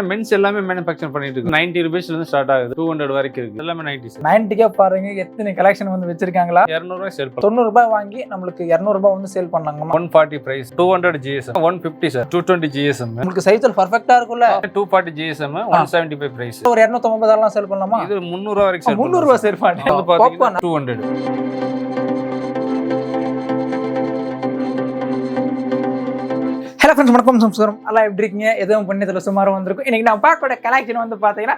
Men's எல்லாமே manufacture பண்ணிட்டு இருக்கு. 90 ரூபீஸ்ல இருந்து ஸ்டார்ட் ஆகுது, 200 வரைக்கும் இருக்கு. எல்லாமே 90s. 90க்கே பாருங்க எத்தனை கலெக்ஷன் வந்து வச்சிருக்காங்களா. 200 ரூபாய் சேல் பண்ணலாம். 90 ரூபாய் வாங்கி நம்மளுக்கு 200 ரூபாய் வந்து சேல் பண்ணாங்க. 140 பிரைஸ். 200 GSM, 150 sir, 220 GSM. உங்களுக்கு சைஸ் பெர்ஃபெக்ட்டா இருக்கும்ல. 240 GSM, 175 பிரைஸ். ஒரு 250 எல்லாம் சேல் பண்ணலாமா? இது 300 ரூபாய் வரைக்கும் சேல் 300 ரூபாய் சேல் பண்ணலாம். 200. ஹலோ ஃப்ரெண்ட்ஸ், வணக்கம், நமஸ்காரம். எல்லாம் எப்படி இருக்கீங்க? எதுவும் பண்ணியதில் சுமாராக வந்திருக்கும். இன்னைக்கு நான் பார்க்கக்கூடிய கலெக்ஷன் வந்து பார்த்தீங்கன்னா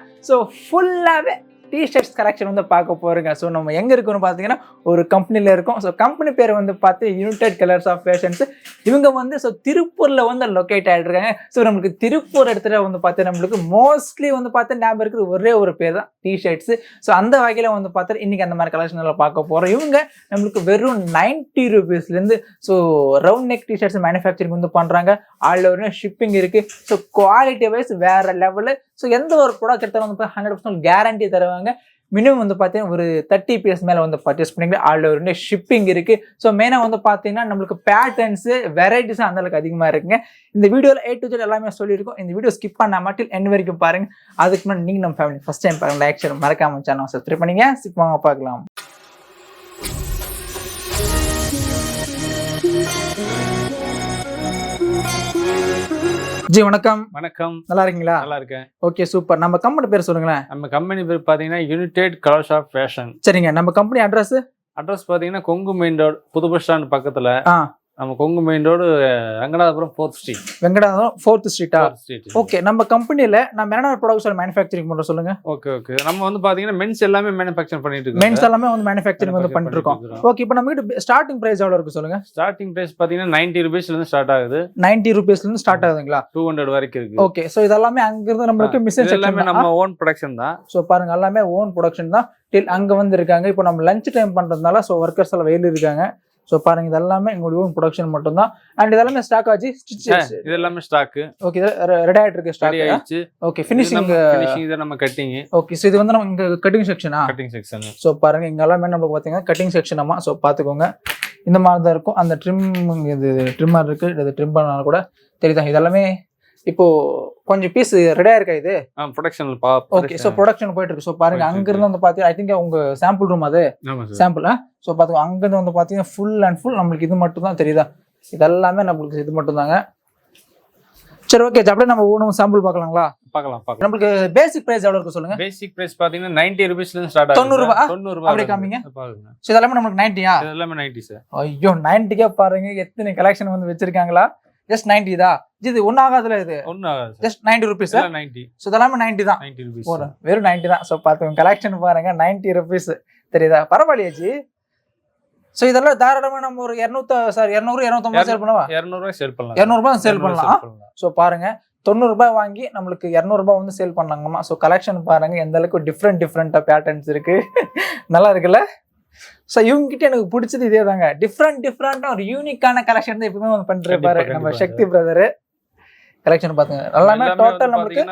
ஃபுல்லாகவே டிஷர்ட்ஸ் கலெக்ஷன் வந்து பார்க்க போகிறோங்க. ஸோ நம்ம எங்கே இருக்குன்னு பார்த்தீங்கன்னா ஒரு கம்பெனியில் இருக்கோம். ஸோ கம்பெனி பேர் வந்து பார்த்து யுனைடெட் கலர்ஸ் ஆஃப் ஃபேஷன்ஸ். இவங்க வந்து திருப்பூரில் வந்து லொக்கேட் ஆகிட்டுருக்காங்க. ஸோ நம்மளுக்கு திருப்பூர் இடத்துல வந்து பார்த்து நம்மளுக்கு மோஸ்ட்லி வந்து பார்த்து ஞாபகம் இருக்கிற ஒரே ஒரு பேர் தான் டிஷர்ட்ஸு. ஸோ அந்த வகையில் வந்து பார்த்து இன்றைக்கி அந்த மாதிரி கலெக்ஷனில் பார்க்க போகிறோம். இவங்க நம்மளுக்கு வெறும் 90 ரூபீஸ்லேருந்து ரவுண்ட் நெக் டிஷர்ட்ஸ் மேனுஃபேக்சரிங் வந்து பண்ணுறாங்க. ஆல் ஓவர் ஷிப்பிங் இருக்குது. ஸோ குவாலிட்டி வைஸ் வேறு லெவலு. ஸோ எந்த ஒரு ப்ராடக்ட் எடுத்தாலும் வந்து 100% கேரண்டி தருவாங்க. மினிமம் வந்து பார்த்தீங்கன்னா ஒரு 30 பீஸ் மேலே வந்து பர்ச்சேஸ் பண்ணிங்கன்னா ஆல் ஓவர் ஷிப்பிங் இருக்குது. ஸோ மெயினாக வந்து பார்த்தீங்கன்னா நம்மளுக்கு பேட்டர்ன்ஸு வெரைட்டிஸும் அந்தளவுக்கு அதிகமாக இருக்குங்க. இந்த வீடியோவில் A to Z எல்லாமே சொல்லியிருக்கோம். இந்த வீடியோ ஸ்கிப் பண்ணால் மட்டும் எண்ட் வரைக்கும் பாருங்கள். அதுக்கு முன்னாடி நீங்கள் நம்ம ஃபேமிலி ஃபஸ்ட் டைம் பாருங்கள், லைக் ஷேர் மறக்காம சேனல் சப்ஸ்கிரைப் பண்ணிங்க. ஸ்கிப் வாங்க பார்க்கலாம். ஜி வணக்கம். வணக்கம். நல்லா இருக்கீங்களா? நல்லா இருக்கேன். Okay, super. நம்ம கம்பெனி பேர் சொல்லுங்களேன். நம்ம கம்பெனி பேர் பாத்தீங்கன்னா யுனைடெட் கலர்ஸ் ஆஃப் ஃபேஷன். சரிங்க. நம்ம கம்பெனி அட்ரஸ் பாத்தீங்கன்னா கொங்கு மெயின் ரோடு, புது பஸ் ஸ்டாண்ட் பக்கத்துல. நம்ம Kongu main road, Ranganathapuram 4th street. Venkatapuram 4th ஸ்ட்ரீட்டா? ஓகே. நம்ம கம்பெனில நம்ம என்ன ப்ராடக்ட்ஸ் மேனுஃபேக்சரிங் பண்றோம் சொல்லுங்க. ஓகே. நம்ம வந்து பாத்தீங்கன்னா மென்ஸ் எல்லாமே மேனுஃபேக்சர் பண்ணிட்டு இருக்கோம். மென்ஸ் எல்லாமே வந்து மேனுஃபேக்சரிங் வந்து பண்ணிட்டு இருக்கோம். ஓகே. இப்போ நம்ம கிட்ட ஸ்டார்டிங் பிரைஸ் எவ்வளவு இருக்கு சொல்லுங்க. ஸ்டார்டிங் பிரைஸ் பாத்தீங்கன்னா 90 ரூபீஸ்ல இருந்து ஸ்டார்ட் ஆகுது. 90 ரூபீஸ்ல இருந்து ஸ்டார்ட் ஆகுதுங்களா? 200 வரைக்கும் இருக்கு. ஓகே. சோ இதெல்லாம் அங்க இருந்து நமக்கு மிஷின் எல்லாமே நம்ம ஓன் ப்ரொடக்ஷன் தான். சோ பாருங்க, எல்லாமே ஓன் ப்ரொடக்ஷன் தான். டில் அங்க வந்து இருக்காங்க. இப்போ நம்ம லஞ்ச் டைம் பண்றதுனால சோ வர்க்கர்ஸ் எல்லாம் வெயில இருக்காங்க. சோ பாருங்க, இதெல்லாமே எங்களுடைய ஓன் ப்ரொடக்ஷன் மட்டும் தான். அண்ட் இதெல்லாம் ஸ்டாக் ஆச்சு. இது எல்லாமே ஸ்டாக். ஓகே. ரெடி ஆயிட்டு இருக்கு. ஸ்டாக் ஆயிடுச்சு. ஓகே. ஃபினிஷிங் இத நம்ம கட்டிங். ஓகே. சோ இது வந்து நம்ம இங்க கட்டிங் செக்ஷனா? Cutting section. சோ பாருங்க, இங்க எல்லாமே நமக்கு பாத்தீங்கன்னா கட்டிங் செக்ஷனாமா. சோ பாத்துக்கோங்க, இந்த மாதிரி தான் இருக்கும். அந்த ட்ரிம், இது ட்ரிம்மர் இருக்கு. இது ட்ரிம் பண்ணாலும் கூட தெரியுதா? இதெல்லாமே இப்போ கொஞ்சம் பீஸ் ரெடியா இருக்கா? இது ப்ரொடக்ஷன். ஓகே. சோ ப்ரொடக்ஷன் போயிட்டு இருக்கு. சோ பாருங்க, அங்க இருந்து வந்து பாத்தீங்கன்னா ஐ திங்க் உங்க சாம்பிள் ரூம் அது சாம்பிள். சோ பாத்துக்கோ, அங்க இருந்து வந்து பாத்தீங்கன்னா ஃபுல் அண்ட் ஃபுல் நம்மளுக்கு இது மட்டும் தான் தெரியுதா? இதெல்லாமே நம்மளுக்கு இது மட்டும் தாங்க. சரி, ஓகே. அப்படியே நம்ம ஒவ்வொரு சாம்பிள் பார்க்கலாங்களா? பார்க்கலாம். நம்மளுக்கு பேசிக் பிரைஸ் எவ்வளவு இருக்கு சொல்லுங்க. பேசிக் பிரைஸ் பாத்தீங்கன்னா 90 ரூபீஸ்ல இருந்து ஸ்டார்ட் ஆகுது. 90 ரூபாய். 90 ரூபாய் அப்படியே காமிங்க. சோ இதெல்லாம் நமக்கு 90யா? இதெல்லாம் 90 சார். ஐயோ, 90க்கே பாருங்க எத்தனை கலெக்ஷன் வந்து வச்சிருக்காங்களா. ஜஸ்ட் 90 தான். இது ஒண்ணு ஆகாதுல. இது ஒண்ணு ஆகாது. Just 90 rupees. 90. சோ இதெல்லாம் 90 தான். 90 ரூபீஸ். வெறும் 90 தான். சோ பாத்துங்க, கலெக்ஷன் பாருங்க, 90 ரூபீஸ். தெரியுதா? பரவாயில்லையே ஜி. சோ இதெல்லாம் தாராளமா நம்ம ஒரு 200 250 சேல் பண்ணவா? 200 ரூபாய் சேல் பண்ணலாம். 200 ரூபாய் சேல் பண்ணலாம். சோ பாருங்க, 90 ரூபாய் வாங்கி நம்மளுக்கு 200 ரூபாய் வந்து சேல் பண்ணாங்கம்மா. சோ கலெக்ஷன் பாருங்க, எந்த அளவுக்கு டிஃப்ரெண்டா பேட்டர்ன்ஸ் இருக்கு. நல்லா இருக்குல்ல? ஸோ இவங்ககிட்ட எனக்கு பிடிச்சது இதே தாங்க. டிஃப்ரெண்டா ஒரு யூனிக்கான கலெக்ஷன் தான் எப்பவுமே வந்து பண்ணிருப்பாரு நம்ம சக்தி பிரதர். கலெக்ஷன் பாத்துங்க, எல்லாமே டோட்டல் நமக்கு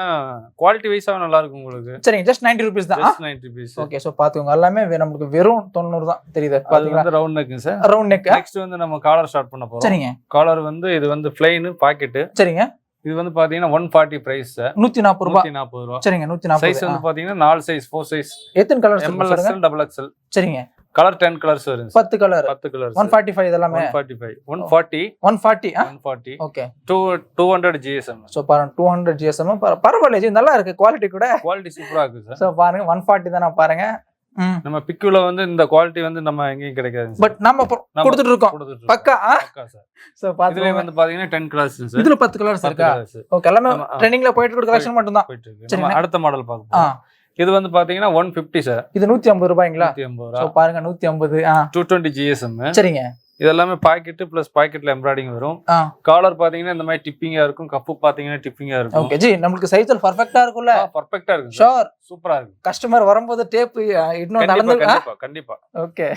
குவாலிட்டி வைஸா நல்லா இருக்கும் உங்களுக்கு. சரிங்க. ஜஸ்ட் 90 ரூபீஸ் தான். 90 ரூபீஸ். ஓகே. சோ பாத்துங்க, எல்லாமே நமக்கு வெறும் 90 தான். தெரியுது பாத்தீங்களா? Round neck sir. Round neck. Next வந்து நம்ம காலர் ஸ்டார்ட் பண்ண போறோம். சரிங்க. காலர் வந்து இது வந்து பிளைன் பாக்கெட். சரிங்க. இது வந்து பாத்தீங்கன்னா 140 பிரைஸ் சார். 140 ரூபாய். 140 ரூபாய். சரிங்க. 140. சைஸ் வந்து பாத்தீங்கன்னா 4 சைஸ், 4 சைஸ். எத்தனை கலர்ஸ்? ML, XL, XXL. சரிங்க. கலர் 10 கலர்ஸ் வரும். 10 கலர். 10 கலர்ஸ். 145 இதெல்லாம் 145. 140. 140. ஓகே. 200 GSM. சோ பாருங்க, 200 GSM. பரவாயில்லை, நல்லா இருக்கு. குவாலிட்டி கூட குவாலிட்டி சூப்பரா இருக்கு சார். சோ பாருங்க, 140 தான பாருங்க. நம்ம பிக்குல வந்து இந்த குவாலிட்டி வந்து நம்ம எங்கேயும் கிடைக்காது. பட் நம்ம கொடுத்துட்டு இருக்கோம். பக்கா சார். சோ இதுல வந்து பாத்தீங்கன்னா 10 கலர்ஸ் சார். இதுல 10 கலர்ஸ் இருக்கா? ஓகே. எல்லாமே ட்ரெண்டிங்ல போயிட்டு இருக்க கலெக்ஷன் மட்டும் தான். சரி, அடுத்த மாடல் பார்ப்போம். இது வந்து பாத்தீங்கன்னா 150 சார். இது 150 ரூபாய்ங்களா? 150 ரூபாய். சோ பாருங்க, 150. 220 GSM. சரிங்க. இதெல்லாமே பாக்கெட் பிளஸ் பாக்கெட்ல எம்ப்ராய்டிங் வரும். காலர் பாத்தீங்கன்னா இந்த மாதிரி டிப்பிங்கா இருக்கும். கப்பு பாத்தீங்கன்னா டிப்பிங்கா இருக்கும். ஓகே ஜி, நமக்கு சைஸ் பெர்ஃபெக்ட்டா இருக்கும்ல? பெர்ஃபெக்ட்டா இருக்கு. ஷூர். சூப்பரா இருக்கு. கஸ்டமர் வரும்போது டேப் இன்னும் நடந்து கண்டிப்பா. ஓகே.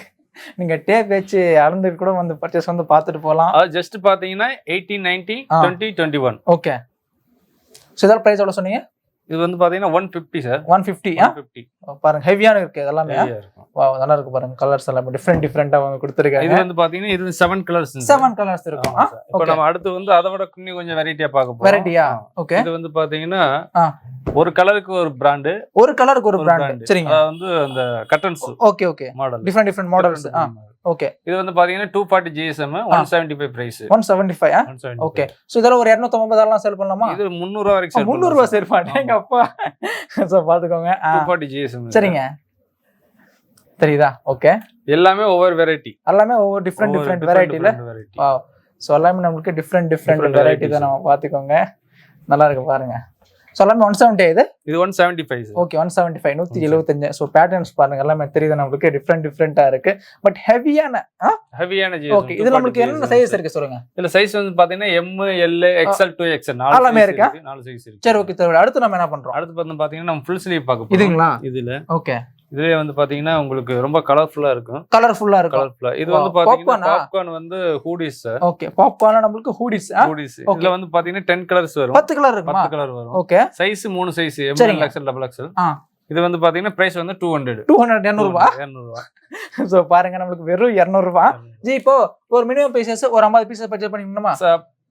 நீங்க டேப் வச்சு அளந்து கூட வந்து பர்ச்சேஸ் வந்து பாத்துட்டு போலாம். அது ஜஸ்ட் பாத்தீங்கன்னா 18, 19, 20, 21. ஓகே. சோ இதோட பிரைஸ் எவ்வளவு சொன்னீங்க? இது வந்து பாத்தீங்கன்னா 150 சார். 150. 150 பாருங்க ஹெவியான இருக்கு எல்லாமே. வாவ் நல்லா இருக்கு பாருங்க. கலர்ஸ் எல்லாம் டிஃபரெண்டா வந்து கொடுத்திருக்காங்க. இது வந்து பாத்தீங்கன்னா இது 7 கலர்ஸ். 7 கலர்ஸ் இருக்கும். இப்போ நம்ம அடுத்து வந்து அதை விட இன்னும் கொஞ்சம் வெரைட்டியா பார்க்க போறோம். வெரைட்டியா? ஓகே. இது வந்து பாத்தீங்கன்னா ஒரு கலருக்கு ஒரு பிராண்ட். ஒரு கலருக்கு ஒரு பிராண்ட். சரிங்க. அது வந்து அந்த cottons. Okay okay. Model different models. Okay. இது வந்து பாத்தீங்கன்னா 240 GSM 175 பிரைஸ். 175. ஓகே. சோ இதெல்லாம் ஒரு 250 எல்லாம் சேல் பண்ணலாமா? இது 300 வரைக்கும் சேல் 300 ரூபாய் சேல் பண்ணேங்க அப்பா. சோ பாத்துக்கோங்க. 240 GSM. சரிங்க. தெரியுதா? ஓகே. எல்லாமே ஒவ்வொரு வெரைட்டி. எல்லாமே ஒவ்வொரு டிஃபரெண்ட் வெரைட்டில. வாவ். சோ எல்லாமே நமக்கு டிஃபரெண்ட் வெரைட்டி தான் நம்ம பாத்துக்கோங்க. நல்லா இருக்கு பாருங்க. சோ எல்லாமே 170 இது 175 சார். ஓகே 175 175. சோ பேட்டர்ன்ஸ் பாருங்க எல்லாமே தெரியுது நமக்கு டிஃபரெண்டா இருக்கு. பட் ஹெவியான GSM. ஓகே. இது நமக்கு என்ன சைஸ் இருக்கு சொல்லுங்க. இல்ல சைஸ் வந்து பாத்தீங்கன்னா M L XL 2XL 4 எல்லாமே இருக்கா? 4 சைஸ் இருக்கு. சரி ஓகே. அடுத்து நம்ம என்ன பண்றோம்? அடுத்து வந்து பாத்தீங்கன்னா நம்ம ஃபுல் ஸ்லீவ் பார்க்க போறோம். இதுங்களா? இதுல ஓகே. இதுலயே வந்து பாத்தீங்கன்னா உங்களுக்கு ரொம்ப கலர்ஃபுல்லா இருக்கும். இது வந்து பாத்தீங்கன்னா பாப்கார்ன் வந்து ஹூடிஸ் சார். ஓகே. பாப்கார்ன் நமக்கு ஹூடிஸ். இதுல வந்து பாத்தீங்கன்னா 10 கலர்ஸ் வரும். 10 கலர் இருக்குமா? 10 கலர் வரும். Okay. Size 3 size M XL XXL. இது வந்து பாத்தீங்கன்னா பிரைஸ் வந்து 200 ரூபாய். சோ பாருங்க நமக்கு வெறும் 200 ரூபாய். ஜி இப்போ ஒரு மினிமம் பீசஸ் ஒரு 50 பீசஸ் பர்ச்சேஸ் பண்ணிக்கணுமா?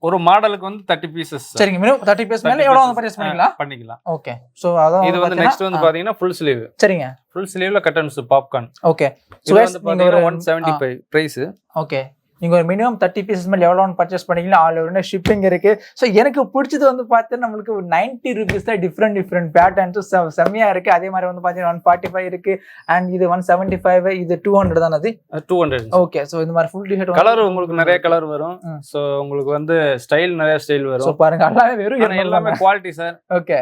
ஒரு மாடலுக்கு வந்து 30 பீசஸ். சரிங்க. மினிமம் 30 பீஸ் மேல எவ்வளவு வந்து பர்ச்சேஸ் பண்ணிக்கலாம்? ஓகே. சோ அத இது வந்து நெக்ஸ்ட் வந்து பாத்தீங்கன்னா ஃபுல் ஸ்லீவ். சரிங்க. ஃபுல் ஸ்லீவ்ல கட்டன்ஸ் பாப்கார்ன். ஓகே. சோ வந்து பாத்தீங்கன்னா 175 பிரைஸ். ஓகே. நீங்க ஒரு மினிமம் 30 பீசஸ் மேல எவ்வளவு பர்ச்சேஸ் பண்ணிக்கலாம். ஆல் ஓவர் ஷிப்பிங் இருக்கு. சோ எனக்கு பிடிச்சது வந்து பார்த்தா நமக்கு 90 rupees தான் டிஃபரெண்ட் பேட்டர்ன்ஸ் செம்மையா இருக்கு. அதே மாதிரி வந்து பாத்தீங்கன்னா 145 இருக்கு. அண்ட் இது 175. இது 200 தான். அது 200. ஓகே. சோ இந்த மாதிரி ஃபுல் டி-ஷர்ட் கலர் உங்களுக்கு நிறைய கலர் வரும். சோ உங்களுக்கு வந்து நிறைய ஸ்டைல் வரும். சோ பாருங்க எல்லாமே வெறும் எல்லாமே குவாலிட்டி சார். ஓகே.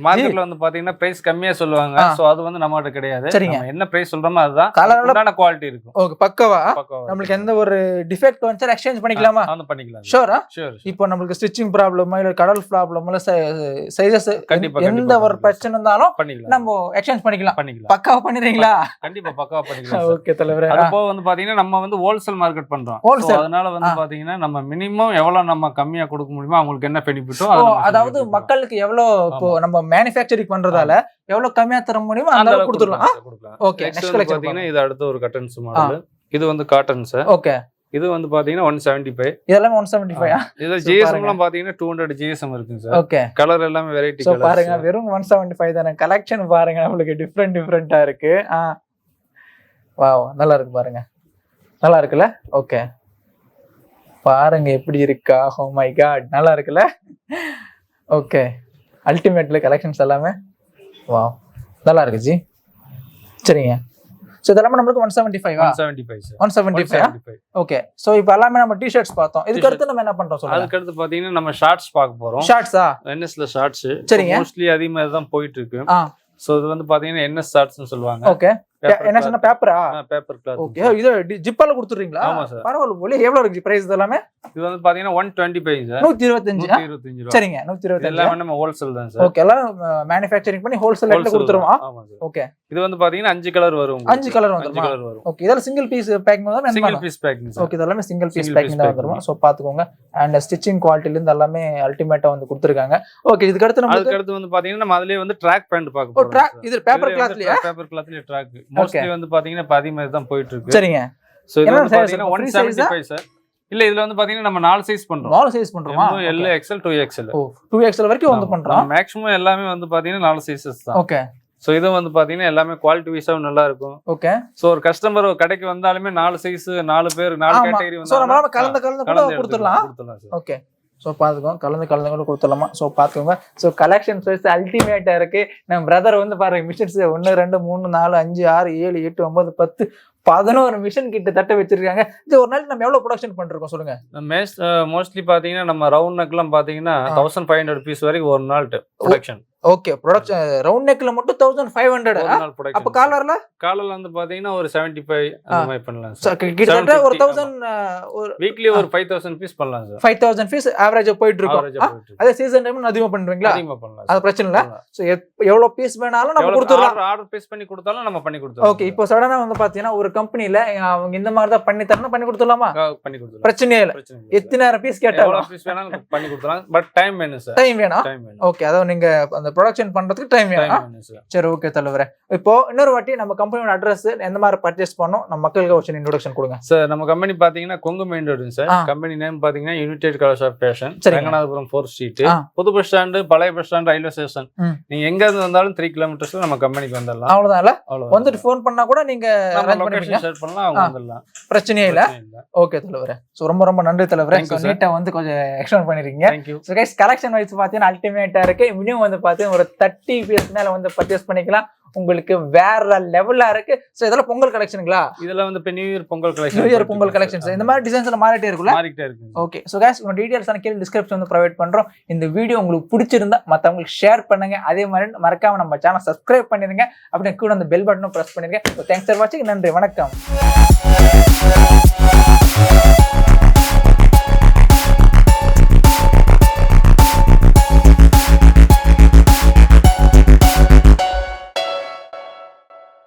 மார்க்கெட்ல வந்து பாத்தீங்கன்னா பிரைஸ் கம்மியா சொல்லுவாங்க. சோ அது வந்து நம்மகிட்ட கிடையாது. நம்ம என்ன பிரைஸ் சொல்றோமோ அதுதான். கலரோட குவாலிட்டி இருக்கும். ஓகே. பக்கவா நமக்கு எந்த ஒரு டிஃபெக்ட் வந்து எக்ஸ்சேஞ்ச் பண்ணிக்கலாமா? பண்ணிக்கலாம். ஷூரா? இப்போ நமக்கு ஸ்டிச்சிங் ப்ராப்ளம் இல்ல கடல் ப்ராப்ளம் இல்ல சைஸஸ் எந்த ஒரு பிரச்சனை இருந்தாலும் நம்ம எக்ஸ்சேஞ்ச் பண்ணிக்கலாம். பக்காவா பண்ணிடுறீங்களா? கண்டிப்பா பக்காவா பண்ணிக்கலாம். ஓகே தலைவரே. அப்போ வந்து பாத்தீங்கன்னா நம்ம வந்து ஹோல்சேல் மார்க்கெட் பண்றோம். அதனால வந்து பாத்தீங்கன்னா நம்ம மினிமம் எவ்வளவு நம்ம கம்மியா கொடுக்க முடியுமோ அவங்களுக்கு என்ன பெனிஃபிட்டோ அதாவது மக்களுக்கு எவ்வளவு இப்போ நம்ம மேனுஃபேக்சரிங் பண்றதால எவ்வளவு கம்மியா தர முடியுமோ அந்த அளவுக்கு கொடுத்துடலாம். ஓகே. நெக்ஸ்ட் கலெக்ஷன் பாத்தீங்கன்னா இது அடுத்து ஒரு கட்டன்ஸ் மாடல். இது வந்து காட்டன்ஸ். ஓகே. இது வந்து பாத்தீங்கன்னா 175. இதெல்லாம் 175. இது GSM எல்லாம் பாத்தீங்கன்னா 200 GSM இருக்குங்க சார். ஓகே. கலர் எல்லாமே வெரைட்டி கலர்ஸ். பாருங்க வெறும் 175 தான. கலெக்ஷன் பாருங்க நமக்கு டிஃபரெண்டா இருக்கு. வாவ் நல்லா இருக்கு பாருங்க. நல்லா இருக்குல்ல? ஓகே. பாருங்க எப்படி இருக்கா. ஓ மை காட் நல்லா இருக்குல்ல? ஓகே. அல்டிமேட்ல கலெக்ஷன்ஸ் எல்லாமே வாவ் நல்லா இருக்கு ஜி. சரிங்க. சோ இதெல்லாம் நமக்கு 175 சார். 175. ஓகே. சோ இப்போ எல்லாமே நம்ம டி-ஷர்ட்ஸ் பார்த்தோம். இதுக்கு அடுத்து நம்ம என்ன பண்றோம் சொல்லுங்க. அதுக்கு அடுத்து பாத்தீங்கன்னா நம்ம ஷார்ட்ஸ் பார்க்க போறோம். ஷார்ட்ஸா? NSல ஷார்ட்ஸ். சரிங்க. மோஸ்ட்லி அதே மாதிரி தான் போயிட்டு இருக்கு. சோ இது வந்து பாத்தீங்கன்னா NS ஷார்ட்ஸ்னு சொல்லுவாங்க. ஓகே. என்ன சொன்ன பேப்பரா? Paper cloth. ஓகே. இது ஜிப்பால கொடுத்துறீங்களா? ஆமா சார். பரவாயில்லை போல. எவ்வளவு இருக்கு பிரைஸ் இதெல்லாம்? இது வந்து பாத்தீங்கன்னா 125 சார். 125. சரிங்க. 125. எல்லாமே நம்ம ஹோல்சேல் தான் சார். ஓகே. எல்லாம் மேனுஃபேக்சரிங் பண்ணி ஹோல்சேல் ரேட்ல கொடுத்துருவோம். ஆமா சார். ஓகே. இது வந்து பாத்தீங்கன்னா 5 கலர் வரும். 5 கலர் வந்துரும். ஓகே. இதெல்லாம் சிங்கிள் பீஸ் பேக்கிங் தான். Single piece packing sir. Okay. இதெல்லாம் சிங்கிள் பீஸ் பேக்கிங் தான் வந்துரும். சோ பாத்துக்கோங்க. அண்ட் ஸ்டிச்சிங் குவாலிட்டில இருந்து எல்லாமே அல்டிமேட்டா வந்து கொடுத்திருக்காங்க. ஓகே. இதுக்கு அடுத்து வந்து பாத்தீங்கன்னா நம்ம அதுலயே வந்து ட்ராக் பேண்ட் பார்க்க போறோம். ட்ராக் இது பேப்பர் கிளாத்லயே? பேப்பர் கிளாத்லயே ட்ராக். மோஸ்ட்லி வந்து பாத்தீங்கன்னா பாதி மாதிரி தான் போயிட்டு இருக்கு. சரிங்க. சோ இது வந்து பாத்தீங்கன்னா 175 சார். இல்ல இதுல வந்து பாத்தீங்கன்னா நம்ம 4 சைஸ் பண்றோம். 4 சைஸ் பண்றோமா? L XL 2XL. 2XL வரைக்கும் வந்து பண்றோம். மேக்ஸिमम எல்லாமே வந்து பாத்தீங்கன்னா 4 சைஸஸ் தான். ஓகே. சோ இது வந்து பாத்தீங்கன்னா எல்லாமே குவாலிட்டி வைஸாவும் நல்லா இருக்கும். ஓகே. சோ ஒரு கஸ்டமர் கடைக்கு வந்தாலுமே 4 சைஸ் 4 பேர் 4 கேட்டகரி வந்து சோ நம்ம கலந்து கூட கொடுத்துறலாம். ஓகே. சோ பாத்துக்கோங்க. கலந்து கூட கொடுத்துடலாமா? சோ பாத்துக்கோங்க. சோ கலெக்ஷன்ஸ் வைஸ் அல்டிமேட்டா இருக்கு. நம்ம பிரதர் வந்து பாருங்க மிஷின்ஸ் 1 2 3 4 5 6 7 8 9 10 11 மிஷின் கிட்ட தட்ட வச்சிருக்காங்க. இது ஒரு நாளைக்கு நம்ம எவ்வளவு ப்ரொடக்ஷன் பண்றோம் சொல்லுங்க. மோஸ்ட்லி பாத்தீங்கன்னா நம்ம ரவுண்ட் நெக்லாம் பாத்தீங்கன்னா 1500 பீஸ் வரைக்கும் ஒரு நாள் ப்ரொடக்ஷன். ஓகே. ப்ரொடக்ஷன் ரவுண்ட் நெக்ல மட்டும் 1500. அப்ப காலர்ல வந்து பாத்தீங்கன்னா ஒரு 75 அந்த மாதிரி பண்ணலாம் சார். கிட்டத்தட்ட ஒரு 1000 ஒரு வீக்லி ஒரு 5000 பீஸ் பண்ணலாம் சார். 5000 பீஸ் ஆவரேஜா போயிட்டு இருக்கும். அதே சீசன் டைம் அதிகமா பண்றீங்களா? அதிகமா பண்ணலாம். அது பிரச்சனை இல்ல. சோ எவ்வளவு பீஸ் வேணாலும் நம்ம கொடுத்துறலாம். ஆர்டர் பேஸ் பண்ணி கொடுத்தாலும் நம்ம பண்ணி கொடுத்துறோம். ஓகே. இப்போ சடனா வந்து பாத்தீங்கன்னா ஒரு கம்பெனில அவங்க இந்த மாதிரி தான் பண்ணி தரணும் பண்ணி கொடுத்துடலாமா? பண்ணி கொடுத்துறோம். பிரச்சனை இல்ல. எத்தனை பீஸ் கேட்டாலும் எவ்வளவு பீஸ் வேணாலும் பண்ணி கொடுத்துறலாம். பட் டைம் வேணும் சார். டைம் வேணும். ஓகே. அத நீங்க அந்த அந்த ப்ரொடக்ஷன் பண்றதுக்கு டைம் வேணும். சரி, ஓகே தலைவரே. இப்போ இன்னொரு வாட்டி நம்ம கம்பெனியோட அட்ரஸ் எந்த மாதிரி பர்ச்சேஸ் பண்ணோம் நம்ம மக்களுக்கு ஒரு இன்ட்ரோடக்ஷன் கொடுங்க சார். நம்ம கம்பெனி பாத்தீங்கன்னா Kongu main road sir. Company name பாத்தீங்கன்னா united colours of fashion, Ranganathapuram 4th street, புது பஸ் ஸ்டாண்டு, பழைய பஸ் ஸ்டாண்ட், ரயில்வே ஸ்டேஷன். நீங்க எங்க இருந்து வந்தாலும் 3 கிலோமீட்டர்ஸ்ல நம்ம கம்பெனிக்கு வந்துடலாம். அவ்வளவுதான். வந்துட்டு ஃபோன் பண்ணா கூட நீங்க ஷேர் பண்ணலாம், அவங்க வந்துடலாம், பிரச்சனையே இல்ல. ஓகே தலைவரே. சோ ரொம்ப ரொம்ப நன்றி தலைவரே. நீட்டா வந்து கொஞ்சம் எக்ஸ்பிளைன் பண்ணிருக்கீங்க. சோ கைஸ், கலெக்ஷன் வைஸ் பாத்தீங்கன்னா அல்டிமேட்டா இருக்கு. மினிமம் வந்து பாத்தீங்கன்னா ஒரு 30 பீஸ் மேல வந்து பர்ச்சேஸ் பண்ணிக்கலாம். உங்களுக்கு வேற லெவலா இருக்கு. சோ இதெல்லாம் பொங்கல் கலெக்ஷனுங்களா? இதெல்லாம் வந்து இப்ப new year Pongal collection. New year Pongal collections இந்த மாதிரி டிசைன்ஸ்ல மாறிட்டே இருக்கு. ஓகே. சோ गाइस, உங்க டீடைல்ஸான கீழ டிஸ்கிரிப்ஷன் வந்து ப்ரொவைட் பண்றோம். இந்த வீடியோ உங்களுக்கு பிடிச்சிருந்தா மத்தவங்களுக்கு ஷேர் பண்ணுங்க. அதே மாதிரி மறக்காம நம்ம சேனல் சப்ஸ்கிரைப் பண்ணிருங்க. அப்படியே கூட அந்த பெல் பட்டனும் பிரஸ் பண்ணிருங்க. தேங்க்ஸ் ஃபார் வாட்சிங். நன்றி, வணக்கம்.